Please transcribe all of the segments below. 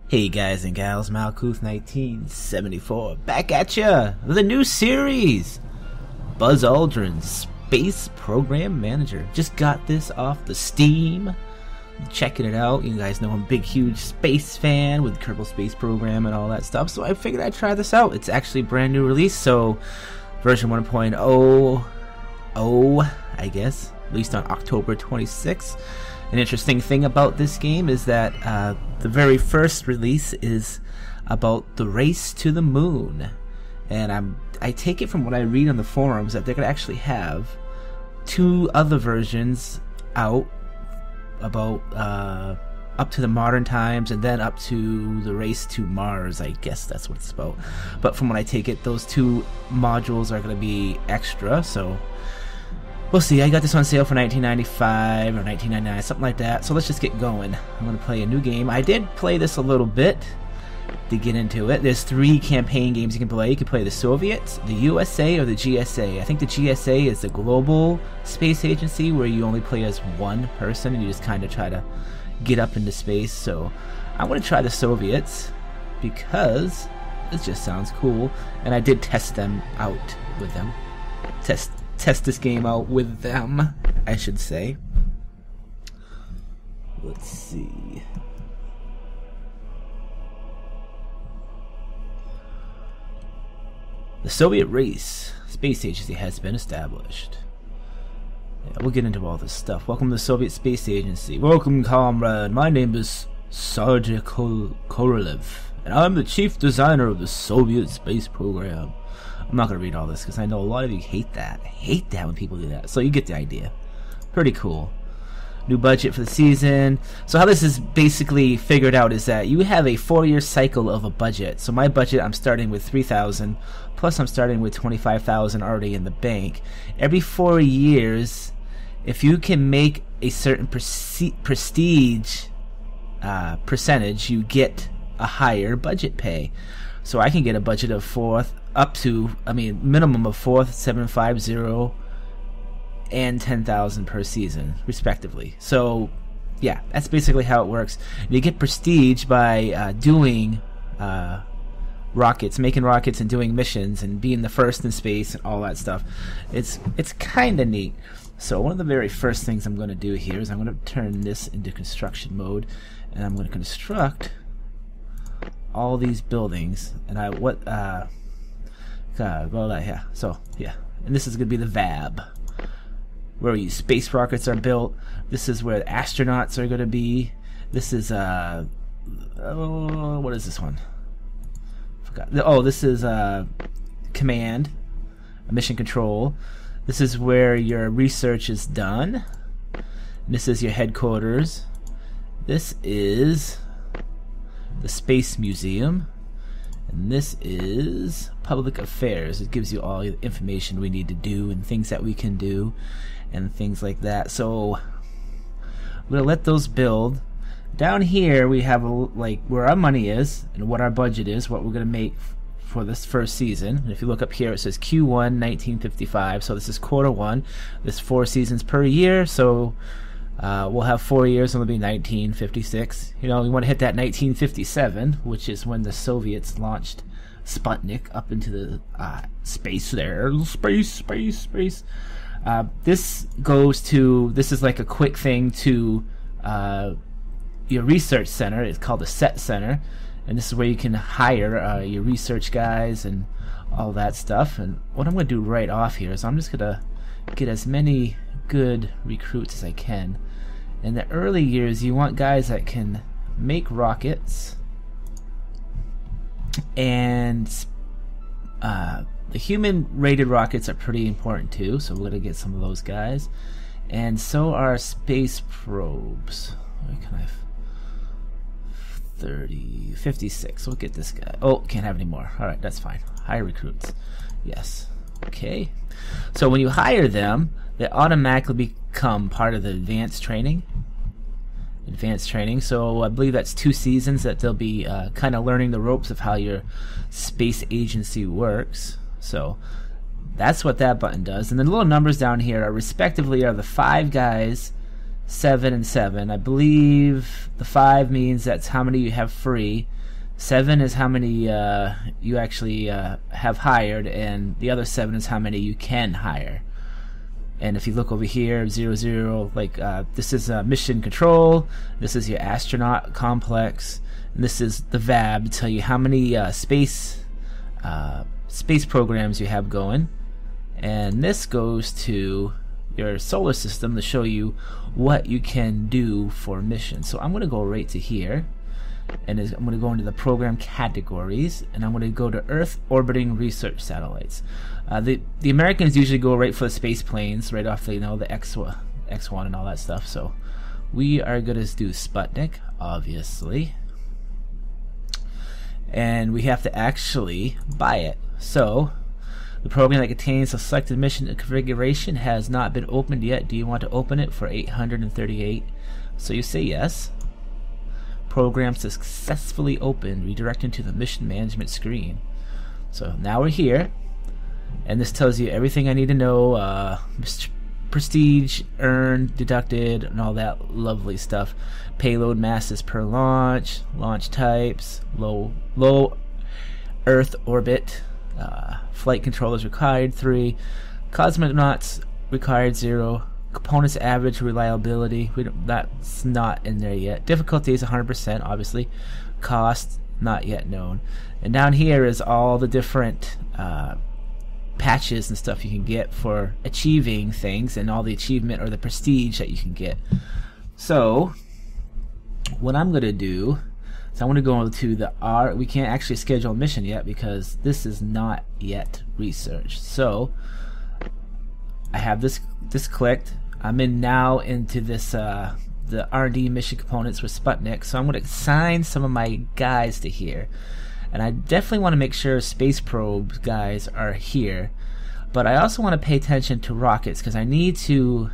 Hey guys and gals, Malkuth 1974 back at ya with a new series, Buzz Aldrin, Space Program Manager. Just got this off the Steam, checking it out. You guys know I'm a big huge space fan with Kerbal Space Program and all that stuff, so I figured I'd try this out. It's actually a brand new release, so version 1.0, I guess, released on October 26th. An interesting thing about this game is that the very first release is about the race to the moon, and I take it from what I read on the forums that they're gonna actually have two other versions out about up to the modern times and then up to the race to Mars. I guess that's what it's about. But from what I take it, those two modules are gonna be extra, so we'll see. I got this on sale for $19.95 or $19.99, something like that. So let's just get going. I'm going to play a new game. I did play this a little bit to get into it. There's 3 campaign games you can play. You can play the Soviets, the USA, or the GSA. I think the GSA is the Global Space Agency, where you only play as one person and you just kind of try to get up into space. So I want to try the Soviets because it just sounds cool. And I did test them out with them. Test this game out with them, I should say. Let's see. The Soviet race space agency has been established. Yeah, we'll get into all this stuff. Welcome to the Soviet Space Agency. Welcome, comrade. My name is Sergei Korolev, and I'm the chief designer of the Soviet space program. I'm not going to read all this because I know a lot of you hate that. I hate that when people do that. So you get the idea. Pretty cool. New budget for the season. So how this is basically figured out is that you have a 4-year cycle of a budget. So my budget, I'm starting with $3,000, plus I'm starting with $25,000 already in the bank. Every 4 years, if you can make a certain prestige percentage, you get a higher budget pay. So I can get a budget of minimum of 4,750 and 10,000 per season, respectively. So, yeah, that's basically how it works. You get prestige by doing rockets, making rockets, and doing missions, and being the first in space and all that stuff. It's kind of neat. So one of the very first things I'm going to do here is I'm going to turn this into construction mode, and I'm going to construct all these buildings, and and this is going to be the VAB, where your space rockets are built. This is where the astronauts are going to be. This is what is this one? Forgot. Oh, this is command, mission control. This is where your research is done. This is your headquarters. This is the Space Museum, and this is Public Affairs. It gives you all the information we need to do and things that we can do and things like that. So I'm gonna let those build. Down here we have like where our money is and what our budget is, what we're gonna make for this first season. And if you look up here, it says Q1 1955, so this is quarter 1. There's 4 seasons per year, so we'll have 4 years, and it'll be 1956. You know, we want to hit that 1957, which is when the Soviets launched Sputnik up into the space there. Space. This is like a quick thing to your research center. It's called the SET Center, and this is where you can hire your research guys and all that stuff. And what I'm going to do right off here is I'm just going to get as many good recruits as I can. In the early years, you want guys that can make rockets, and the human rated rockets are pretty important too, so we're going to get some of those guys, and so are space probes. Where can I 56. We'll get this guy. Oh, can't have any more. Alright, that's fine. Hire recruits. Yes. Okay. So when you hire them, they automatically become part of the advanced training. So I believe that's 2 seasons that they'll be kind of learning the ropes of how your space agency works. So that's what that button does. And the little numbers down here are respectively the 5 guys 7 and 7. I believe the 5 means that's how many you have free. 7 is how many you actually have hired, and the other 7 is how many you can hire. And if you look over here, 0, 0, like this is mission control, this is your astronaut complex, and this is the VAB to tell you how many space programs you have going. And this goes to your solar system to show you what you can do for missions. So I'm going to go right to here, and I'm going to go into the program categories, and I'm going to go to Earth orbiting research satellites. The Americans usually go right for the space planes, right off the the X1 and all that stuff. So we are going to do Sputnik, obviously, and we have to actually buy it. So the program that contains a selected mission configuration has not been opened yet. Do you want to open it for 838? So you say yes. Program successfully opened, redirecting to the mission management screen. So now we're here, and this tells you everything I need to know. Prestige earned, deducted, and all that lovely stuff. Payload masses per launch, launch types, low Earth orbit, flight controllers required 3, cosmonauts required 0, components average reliability, that's not in there yet. Difficulty is 100%, obviously. Cost not yet known. And down here is all the different patches and stuff you can get for achieving things, and all the achievement or the prestige that you can get. So what I'm going to do is I'm going to go to the R. We can't actually schedule a mission yet because this is not yet researched. So I have this clicked. I'm in now into this the R&D mission components with Sputnik. So I'm going to assign some of my guys to here, and I definitely want to make sure space probe guys are here. But I also want to pay attention to rockets, because I need to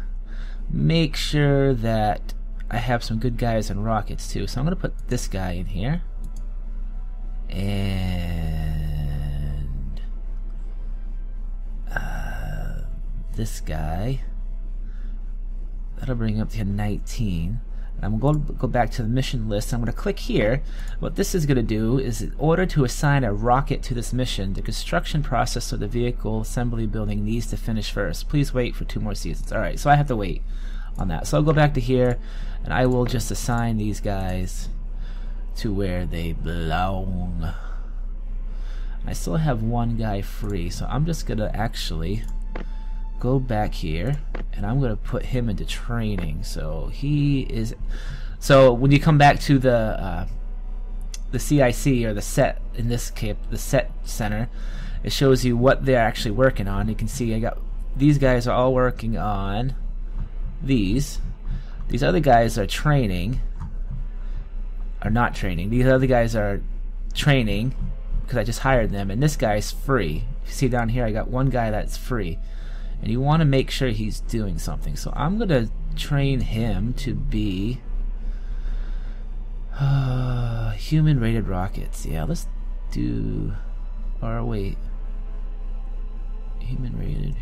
make sure that I have some good guys in rockets too. So I'm going to put this guy in here, and this guy. That'll bring up to 19. I'm going to go back to the mission list. I'm going to click here. What this is going to do is, in order to assign a rocket to this mission, the construction process of the vehicle assembly building needs to finish first. Please wait for 2 more seasons. Alright, so I have to wait on that. So I'll go back to here, and I will just assign these guys to where they belong. I still have 1 guy free, so I'm just going to actually go back here, and I'm going to put him into training. So he is. So when you come back to the CIC, or the set, in this case the set center, it shows you what they're actually working on. You can see I got these guys are all working on these. These other guys are training, are not training. These other guys are training because I just hired them, and this guy's free. You see down here I got 1 guy that's free, and you want to make sure he's doing something. So I'm going to train him to be human rated rockets. Yeah, let's do, or wait, human rated.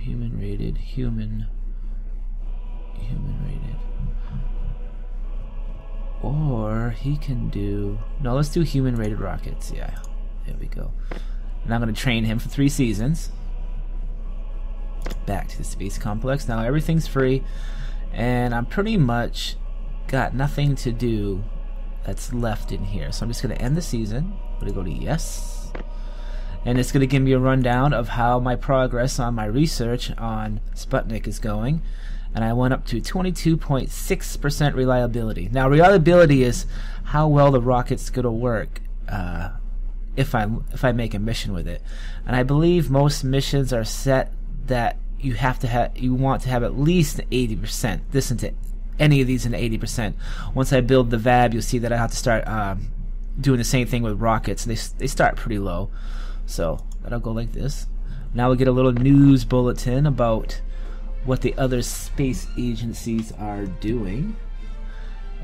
Or he can do, no, let's do human rated rockets. Yeah, there we go. And I'm going to train him for 3 seasons. Back to the space complex. Now everything's free, and I'm pretty much got nothing to do that's left in here. So I'm just going to end the season. I'm going to go to yes, and it's going to give me a rundown of how my progress on my research on Sputnik is going. And I went up to 22.6% reliability. Now reliability is how well the rocket's going to work if I make a mission with it. And I believe most missions are set that you want to have at least 80%. This into any of these in 80%. Once I build the VAB, you'll see that I have to start doing the same thing with rockets. They start pretty low, so that'll go like this. Now we'll get a little news bulletin about what the other space agencies are doing.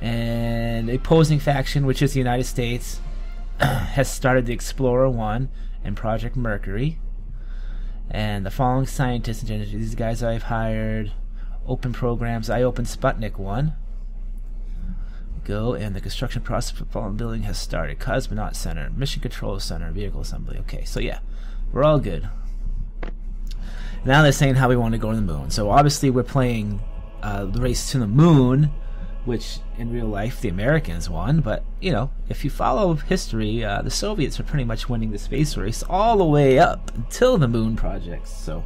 And a opposing faction, which is the United States, has started the Explorer 1 and Project Mercury. And the following scientists and engineers, these guys I've hired, open programs. I opened Sputnik 1. go, and the construction process for the following building has started. Cosmonaut Center, Mission Control Center, Vehicle Assembly. Okay, so yeah, we're all good. Now they're saying how we want to go to the moon. So obviously we're playing the race to the moon, which in real life the Americans won. But, you know, if you follow history, the Soviets are pretty much winning the space race all the way up until the moon projects. So,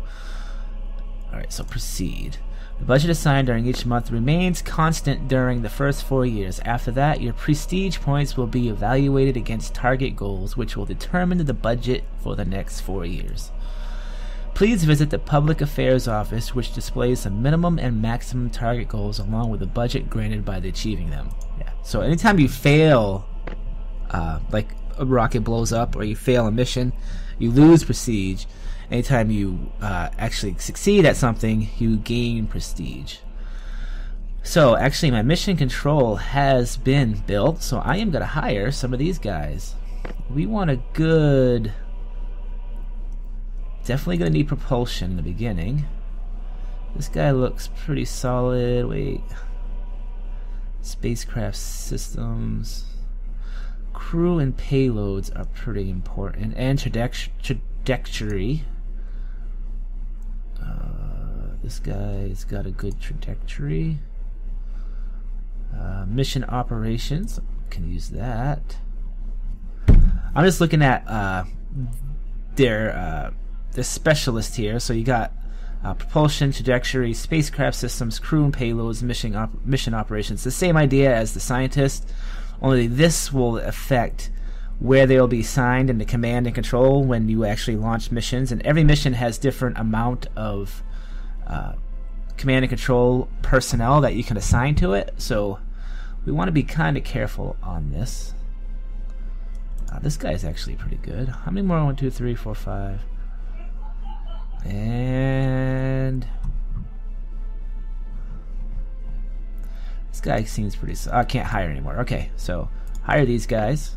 alright, so proceed. The budget assigned during each month remains constant during the first 4 years. After that, your prestige points will be evaluated against target goals, which will determine the budget for the next 4 years. Please visit the Public Affairs Office, which displays the minimum and maximum target goals along with the budget granted by the achieving them. Yeah. So anytime you fail, like a rocket blows up or you fail a mission, you lose prestige. Anytime you actually succeed at something, you gain prestige. So actually my mission control has been built, so I am going to hire some of these guys. We want a good... Definitely going to need propulsion in the beginning. This guy looks pretty solid. Wait. Spacecraft systems. Crew and payloads are pretty important. And trajectory. This guy's got a good trajectory. Mission operations. Can use that. I'm just looking at their specialist here. So you got propulsion, trajectory, spacecraft systems, crew and payloads, mission operations. The same idea as the scientist, only this will affect where they will be assigned in the command and control when you actually launch missions. And every mission has different amount of command and control personnel that you can assign to it. So we want to be kind of careful on this. This guy's actually pretty good. How many more? 1, 2, 3, 4, 5. And this guy seems pretty... I can't hire anymore. Okay, so hire these guys.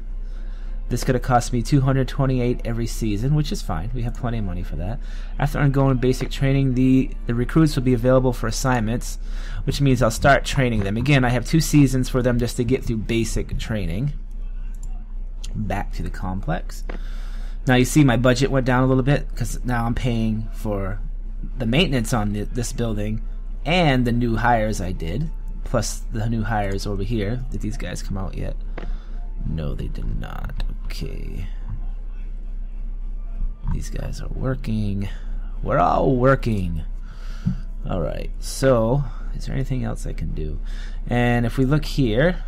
This could have cost me 228 every season, which is fine. We have plenty of money for that. After ongoing basic training, the recruits will be available for assignments, which means I'll start training them. Again, I have 2 seasons for them just to get through basic training. Back to the complex. Now you see my budget went down a little bit because now I'm paying for the maintenance on this building and the new hires I did, plus the new hires over here. Did these guys come out yet? No, they did not. Okay. These guys are working. We're all working. Alright, so is there anything else I can do? And if we look here,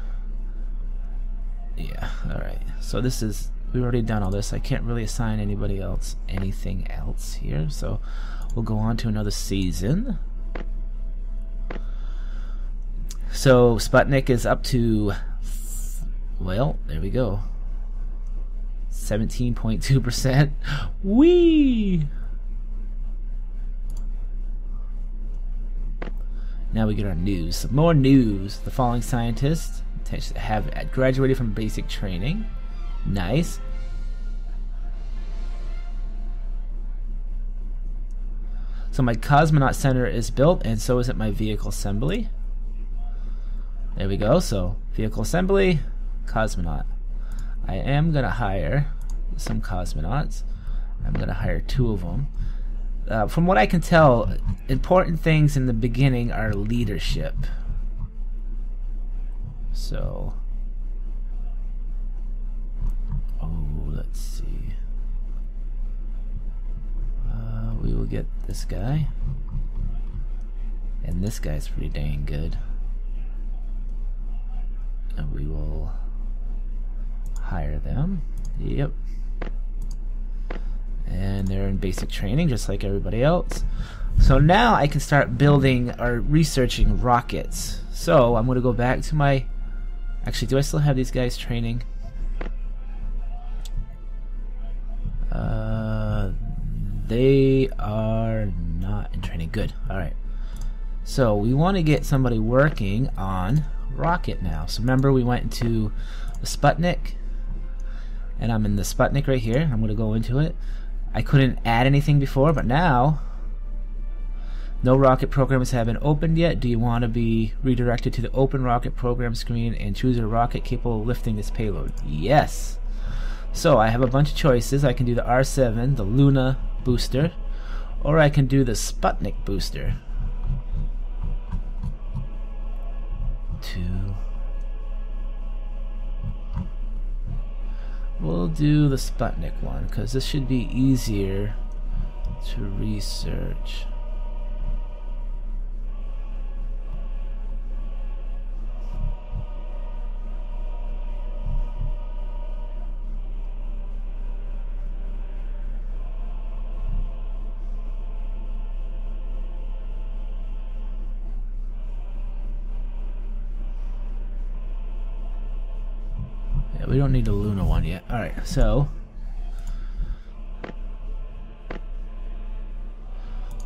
yeah, alright. So this is, we've already done all this. I can't really assign anybody else anything else here. So we'll go on to another season. So Sputnik is up to, well, there we go, 17.2%. Whee! Now we get our news. Some more news. The following scientists have graduated from basic training. Nice. So my Cosmonaut Center is built, and so is it my vehicle assembly. There we go. So vehicle assembly, cosmonaut. I am gonna hire some cosmonauts. I'm gonna hire 2 of them. From what I can tell, important things in the beginning are leadership. So, let's see. We will get this guy, and this guy's pretty dang good. And we will hire them. Yep. And they're in basic training just like everybody else. So now I can start building or researching rockets. So I'm going to go back to my... Actually, do I still have these guys training? They are not in training. Good. Alright. So we want to get somebody working on rocket now. So remember we went into the Sputnik, and I'm in the Sputnik right here. I'm going to go into it. I couldn't add anything before, but now No rocket programs have been opened yet. Do you want to be redirected to the open rocket program screen and choose a rocket capable of lifting this payload? Yes. So I have a bunch of choices. I can do the R7, the Luna booster, or I can do the Sputnik booster. 2. We'll do the Sputnik one because this should be easier to research. We don't need the Luna one yet. Alright, so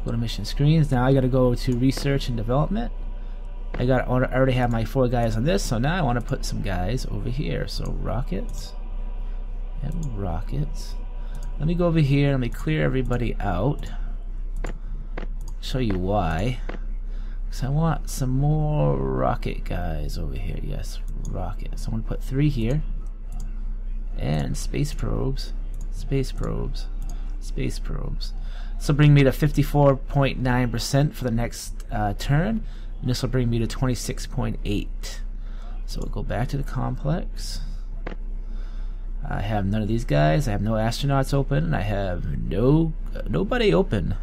go to mission screens. Now I gotta go to research and development. I already have my 4 guys on this, so now I want to put some guys over here. So rockets and rockets. Let me go over here, let me clear everybody out. Show you why. Because I want some more rocket guys over here. Yes, rockets. I'm gonna put 3 here. And space probes, space probes, space probes. This will bring me to 54.9% for the next turn, and this will bring me to 26.8. So we'll go back to the complex. I have none of these guys. I have no astronauts open, and I have nobody open.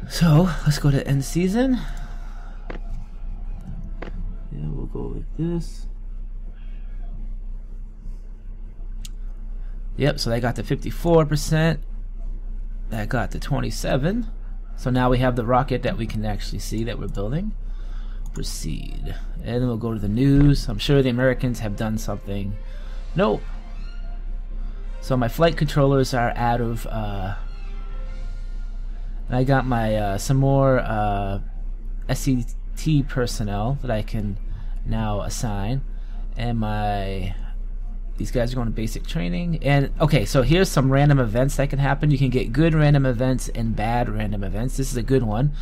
So let's go to end season. Yeah, we'll go like this. Yep, so they got to 54%. That got to 27. So now we have the rocket that we can actually see that we're building. Proceed. And then we'll go to the news. I'm sure the Americans have done something. Nope. So my flight controllers are out of... I got my some more SET personnel that I can now assign. And my... These guys are going to basic training. And okay, so here's some random events that can happen. You can get good random events and bad random events. This is a good one.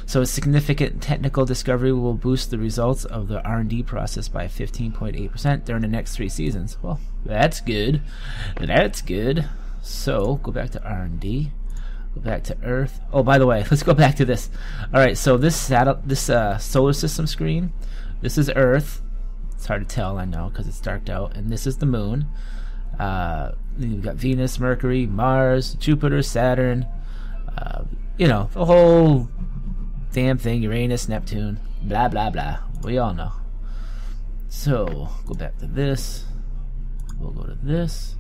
So a significant technical discovery will boost the results of the R&D process by 15.8% during the next 3 seasons. Well, that's good. That's good. So go back to R&D. Go back to Earth. Oh, by the way, let's go back to this. All right, so this solar system screen, this is Earth. It's hard to tell, I know, because it's darked out. And this is the moon. You've got Venus, Mercury, Mars, Jupiter, Saturn. You know, the whole damn thing. Uranus, Neptune, blah, blah, blah. We all know. So, go back to this. We'll go to this.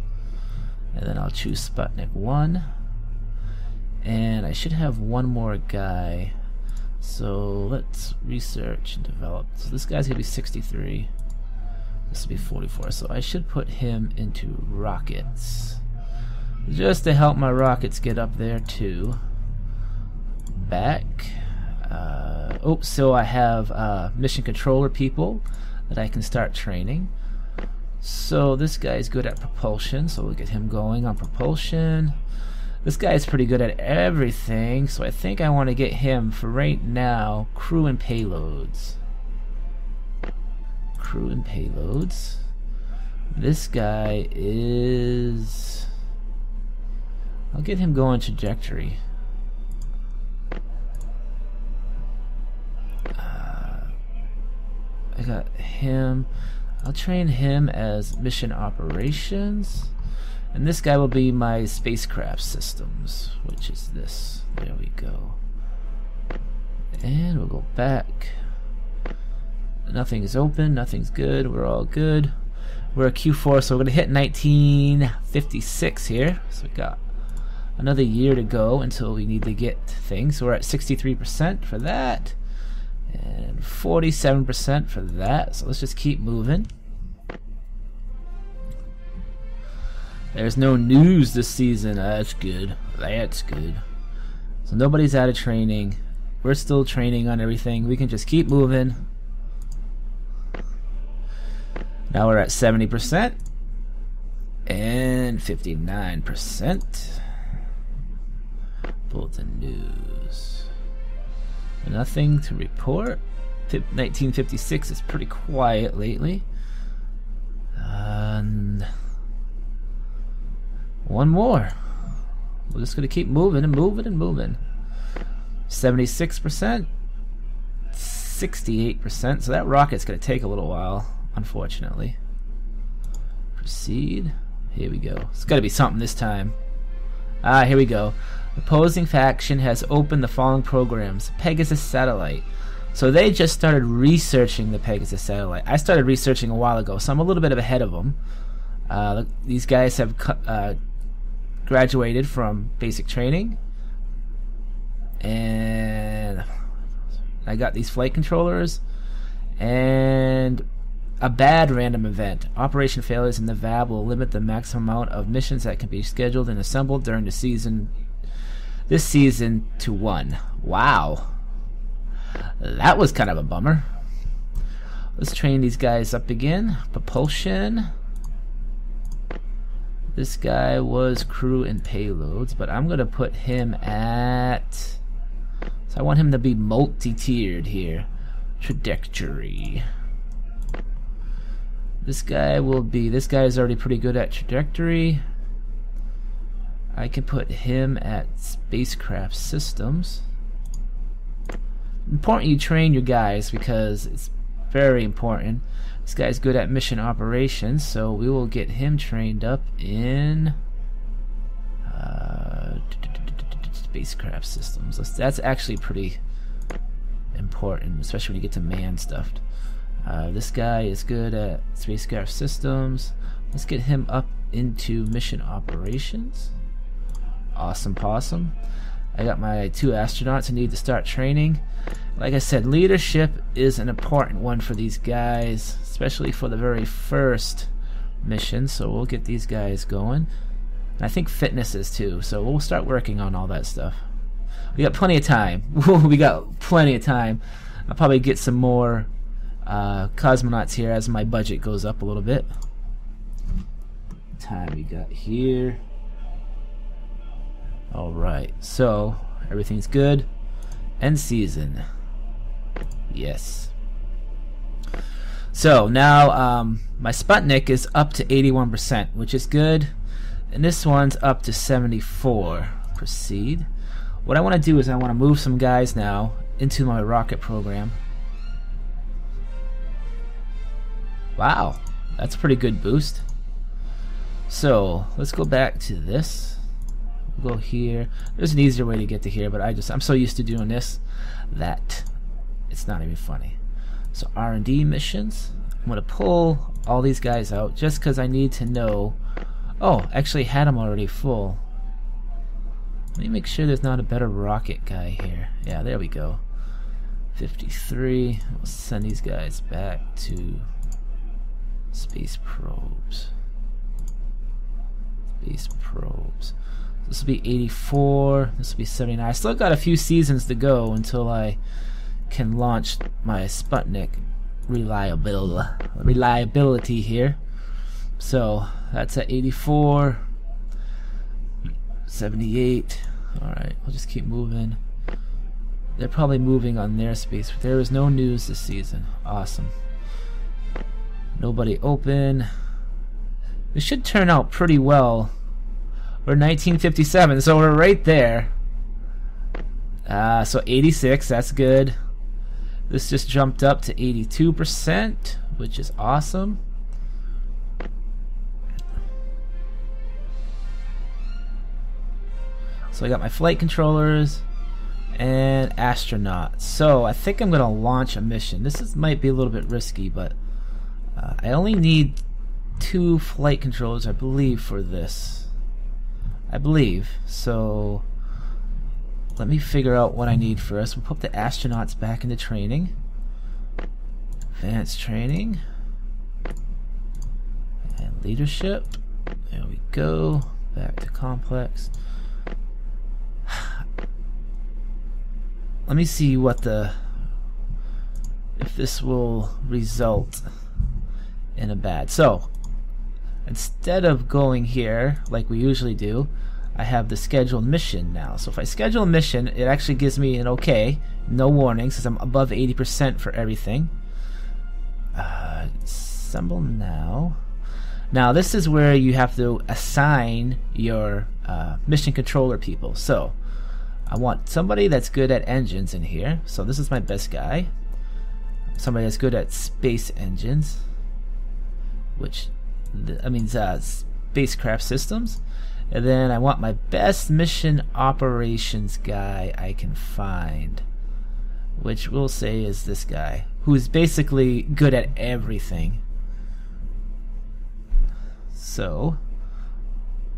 And then I'll choose Sputnik 1. And I should have one more guy. So, let's research and develop. So, this guy's going to be 63. This will be 44, so I should put him into rockets. Just to help my rockets get up there too. Back. So I have mission controller people that I can start training. So this guy's good at propulsion, so we'll get him going on propulsion. This guy's pretty good at everything, so I think I want to get him for right now, crew and payloads. Crew and payloads. This guy is... I'll get him going trajectory. I got him. I'll train him as mission operations. And this guy will be my spacecraft systems, which is this. There we go. And we'll go back. Nothing's open, nothing's good, we're all good. We're at Q4, so we're going to hit 1956 here. So we got another year to go until we need to get things. So we're at 63% for that. And 47% for that. So let's just keep moving. There's no news this season. That's good. That's good. So nobody's out of training. We're still training on everything. We can just keep moving. Now we're at 70% and 59%. Bulletin news. Nothing to report. 1956 is pretty quiet lately. One more. We're just gonna keep moving and moving and moving. 76%, 68%. So that rocket's gonna take a little while, unfortunately. Proceed. Here we go. It's gotta be something this time. Ah, here we go. Opposing faction has opened the following programs. Pegasus satellite. So they just started researching the Pegasus satellite. I started researching a while ago, so I'm a little bit ahead of them. These guys have graduated from basic training, and I got these flight controllers and a bad random event. Operation failures in the VAB will limit the maximum amount of missions that can be scheduled and assembled during the season. This season to 1. Wow, that was kind of a bummer. Let's train these guys up again. Propulsion. This guy was crew and payloads, but I'm gonna put him at, so I want him to be multi-tiered here. Trajectory. This guy is already pretty good at trajectory. I can put him at spacecraft systems. Important you train your guys because it's very important. This guy's good at mission operations, so we will get him trained up in spacecraft systems. That's actually pretty important, especially when you get to man stuff. This guy is good at spacecraft systems. Let's get him up into mission operations. Awesome possum. I got my 2 astronauts who need to start training. Like I said, leadership is an important one for these guys, especially for the very first mission, so we'll get these guys going. And I think fitness is too, so we'll start working on all that stuff. We got plenty of time. We got plenty of time. I'll probably get some more cosmonauts here as my budget goes up a little bit. Time we got here. Alright, so everything's good. End season. Yes. So now my Sputnik is up to 81%, which is good. And this one's up to 74. Proceed. What I want to do is I want to move some guys now into my rocket program. Wow, that's a pretty good boost. So let's go back to this. We'll go here. There's an easier way to get to here, but I'm so used to doing this that it's not even funny. So R&D missions. I'm gonna pull all these guys out just because I need to know. Oh, actually had them already full. Let me make sure there's not a better rocket guy here. Yeah, there we go. 53. We'll send these guys back to space probes. Space probes. This will be 84. This will be 79. I still got a few seasons to go until I can launch my Sputnik reliability here. So that's at 84. 78. Alright, we'll just keep moving. They're probably moving on their space. There is no news this season. Awesome. Nobody open. This should turn out pretty well. We're 1957, so we're right there. So 86, that's good. This just jumped up to 82%, which is awesome. So I got my flight controllers and astronauts. So I think I'm going to launch a mission. This might be a little bit risky, but I only need 2 flight controllers, I believe, for this. I believe. So let me figure out what I need first. We'll put the astronauts back into training. Advanced training. And leadership. There we go. Back to complex. Let me see what if this will result in a bad. So instead of going here like we usually do, I have the scheduled mission now. So if I schedule a mission, it actually gives me an okay, no warnings, because I'm above 80% for everything. Assemble now. Now this is where you have to assign your mission controller people. So I want somebody that's good at engines in here. So this is my best guy. Somebody that's good at space engines, which means spacecraft systems. And then I want my best mission operations guy I can find, which we'll say is this guy, who's basically good at everything. So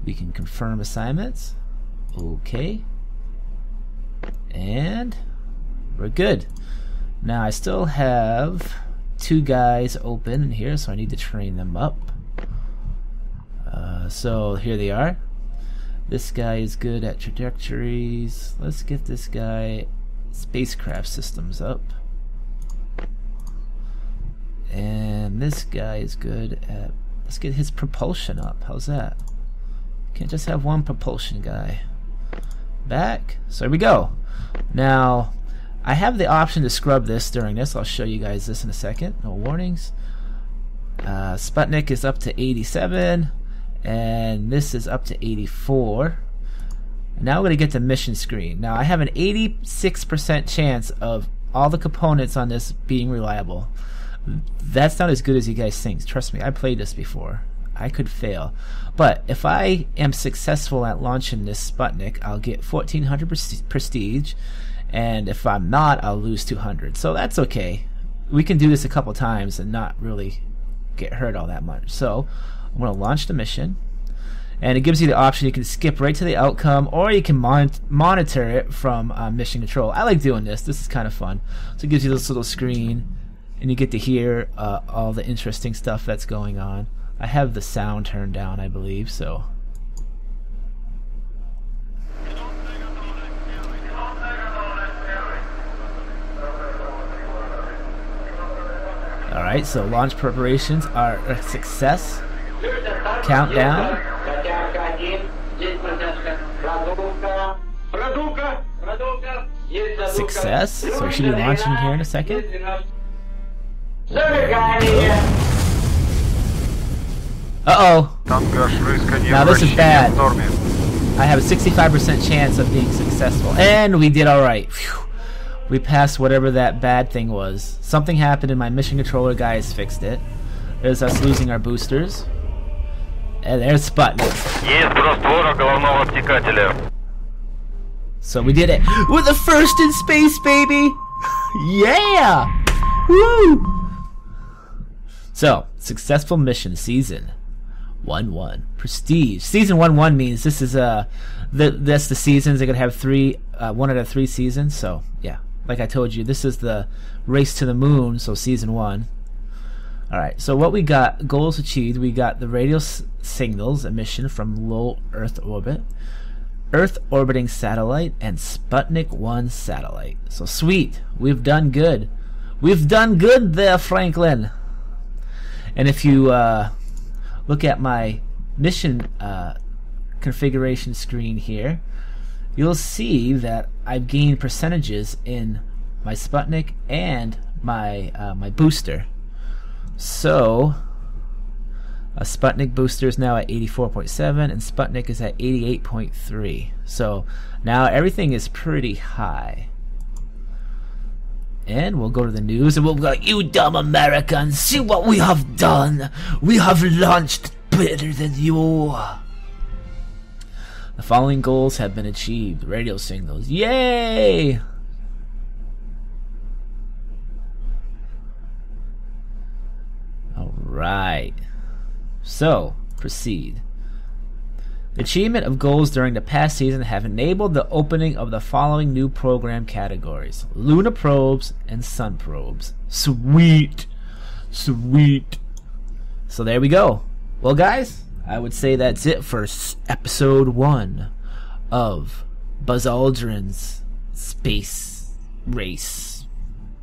we can confirm assignments. Okay. And we're good. Now I still have 2 guys open in here, so I need to train them up. So here they are. This guy is good at trajectories. Let's get this guy spacecraft systems up. And this guy is good at, let's get his propulsion up. How's that? Can't just have one propulsion guy. Back. So there we go. Now I have the option to scrub this during this. I'll show you guys this in a second. No warnings. Sputnik is up to 87. And this is up to 84. Now we're going to get the mission screen. Now I have an 86% chance of all the components on this being reliable. That's not as good as you guys think. Trust me, I played this before. I could fail. But if I am successful at launching this Sputnik, I'll get 1400 prestige. And if I'm not, I'll lose 200. So that's okay. We can do this a couple times and not really get hurt all that much. So I'm going to launch the mission, and it gives you the option you can skip right to the outcome, or you can monitor it from mission control. I like doing this. This is kind of fun. So it gives you this little screen, and you get to hear all the interesting stuff that's going on. I have the sound turned down, I believe, so. Alright, so launch preparations are a success. Countdown. Success. So we should be launching here in a second. Uh-oh. Now this is bad. I have a 65% chance of being successful. And we did alright. We passed whatever that bad thing was. Something happened and my mission controller guys fixed it. There's us losing our boosters. And there's Sputnik. So we did it. We're the first in space, baby! Yeah! Woo! So, successful mission season 1-1. Prestige. Season 1-1 means this is that's the seasons. They're gonna have 1 out of 3 seasons. So yeah, like I told you, this is the race to the moon. So season 1. Alright, so what we got, goals achieved, we got the radio signals emission from low Earth orbit, Earth orbiting satellite, and Sputnik 1 satellite. So sweet, we've done good. We've done good there, Franklin. And if you look at my mission configuration screen here, you'll see that I've gained percentages in my Sputnik and my my booster. So a Sputnik booster is now at 84.7 and Sputnik is at 88.3. So now everything is pretty high. And we'll go to the news and we'll go, you dumb Americans, see what we have done. We have launched better than you. The following goals have been achieved. Radio signals. Yay! Alright. So, proceed. The achievement of goals during the past season have enabled the opening of the following new program categories: Lunar probes and Sun probes. Sweet! Sweet! So there we go. Well guys, I would say that's it for episode 1 of Buzz Aldrin's space race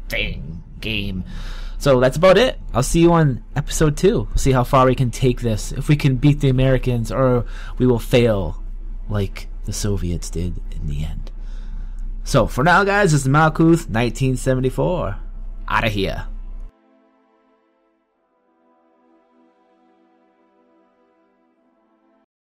thing game. So that's about it. I'll see you on episode 2. We'll see how far we can take this. If we can beat the Americans or we will fail. like the Soviets did in the end. So for now, guys, this is Malkuth, 1974. Out of here.